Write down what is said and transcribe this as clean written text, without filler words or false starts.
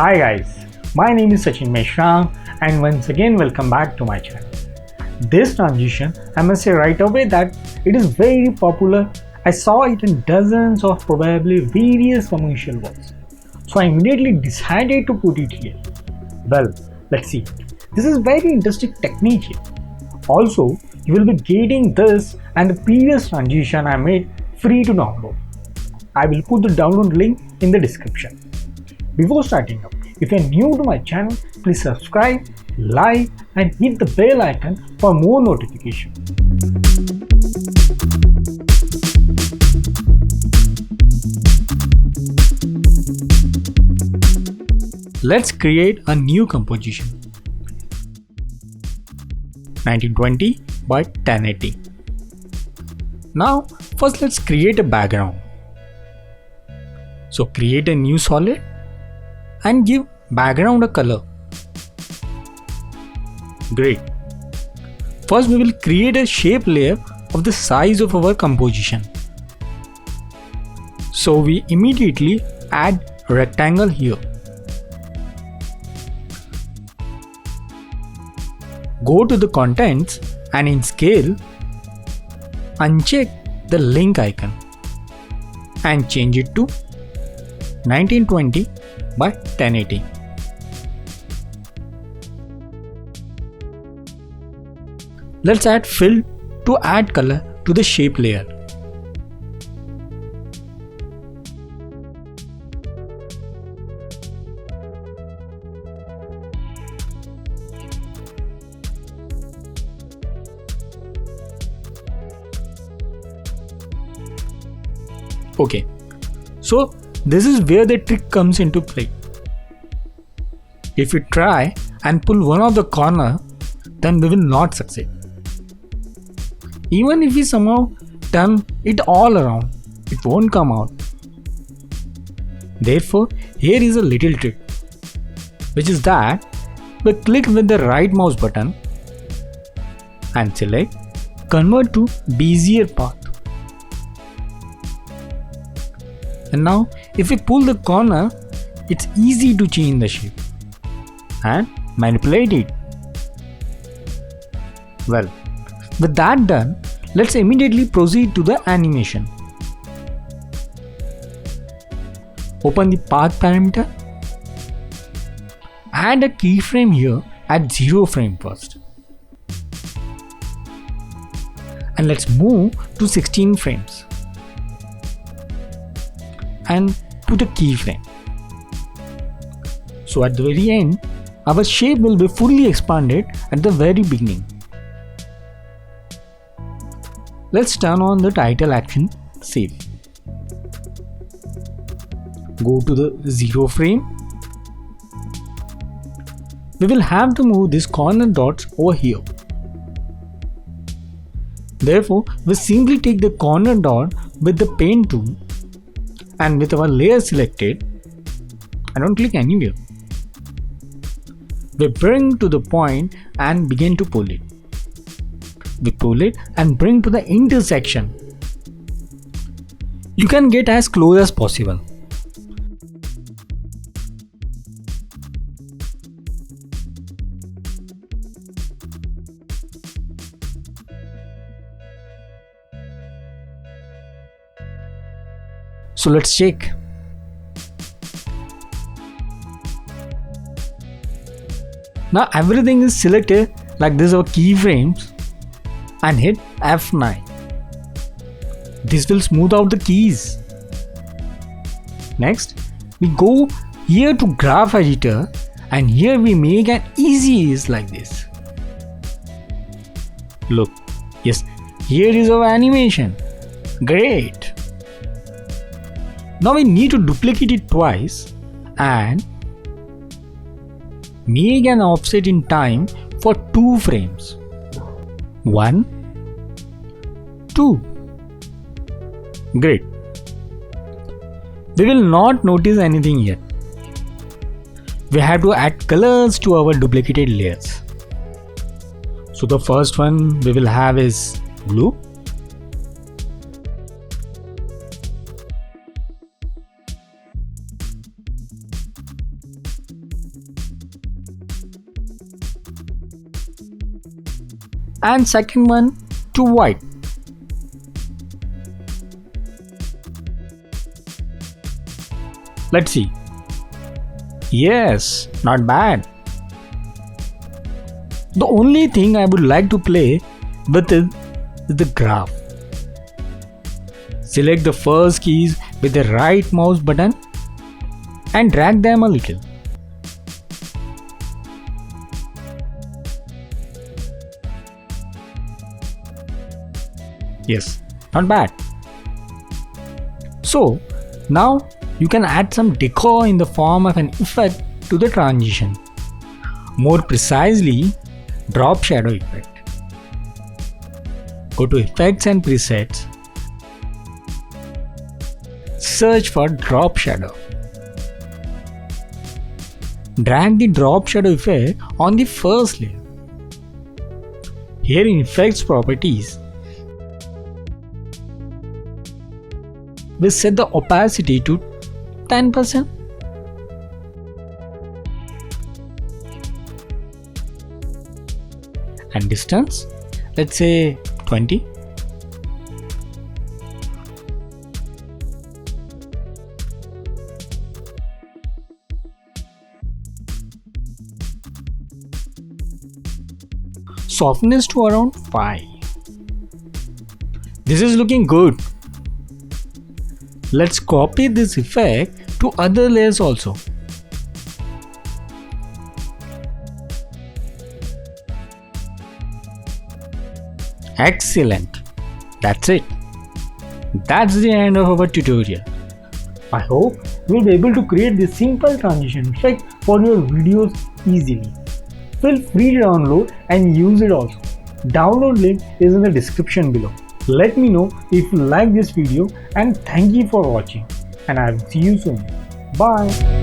Hi guys, my name is Sachin Meshram and once again welcome back to my channel. This transition, I must say right away that it is very popular. I saw it in dozens of probably various commercial works. So I immediately decided to put it here. Well, let's see. This is very interesting technique here. Also, you will be getting this and the previous transition I made free to download. I will put the download link in the description. Before starting up, if you are new to my channel, please subscribe, like and hit the bell icon for more notifications. Let's create a new composition. 1920 by 1080. Now first let's create a background. So create a new solid and give background a color. Great. First we will create a shape layer of the size of our composition. So we immediately add a rectangle here. Go to the contents and in scale, uncheck the link icon and change it to 1920 by 1080. Let's add fill to add color to the shape layer. Okay, so this is where the trick comes into play. If we try and pull one of the corner, then we will not succeed. Even if we somehow turn it all around, it won't come out. Therefore, here is a little trick, which is that we click with the right mouse button and select Convert to Bezier path. And now if we pull the corner, it's easy to change the shape and manipulate it. Well, with that done, let's immediately proceed to the animation. Open the path parameter. Add a keyframe here at 0 frame first. And let's move to 16 frames. And put a keyframe. So at the very end, our shape will be fully expanded at the very beginning. Let's turn on the title action save. Go to the 0 frame. We will have to move these corner dots over here. Therefore, we simply take the corner dot with the pen tool and with our layer selected, I don't click anywhere. We bring to the point and begin to pull it. We pull it and bring to the intersection. You can get as close as possible. So let's check. Now everything is selected like this are keyframes and hit F9. This will smooth out the keys. Next, we go here to graph editor and here we make an easy ease like this. Look, yes, here is our animation. Great. Now we need to duplicate it twice and make an offset in time for 2 frames. 1, 2. Great. We will not notice anything yet. We have to add colors to our duplicated layers. So the first one we will have is blue. and second one to white. Let's see. Yes, not bad. The only thing I would like to play with is the graph. Select the first keys with the right mouse button and drag them a little. Yes, not bad. So now you can add some decor in the form of an effect to the transition. More precisely, drop shadow effect. Go to Effects and Presets. Search for drop shadow. Drag the drop shadow effect on the first layer. Here in Effects Properties, we set the opacity to 10%. And distance, let's say 20. Softness to around 5. This is looking good. Let's copy this effect to other layers also. Excellent. That's it. That's the end of our tutorial. I hope you will be able to create this simple transition effect for your videos easily. Feel free to download and use it also. Download link is in the description below. Let me know if you like this video and thank you for watching, and I will see you soon. Bye.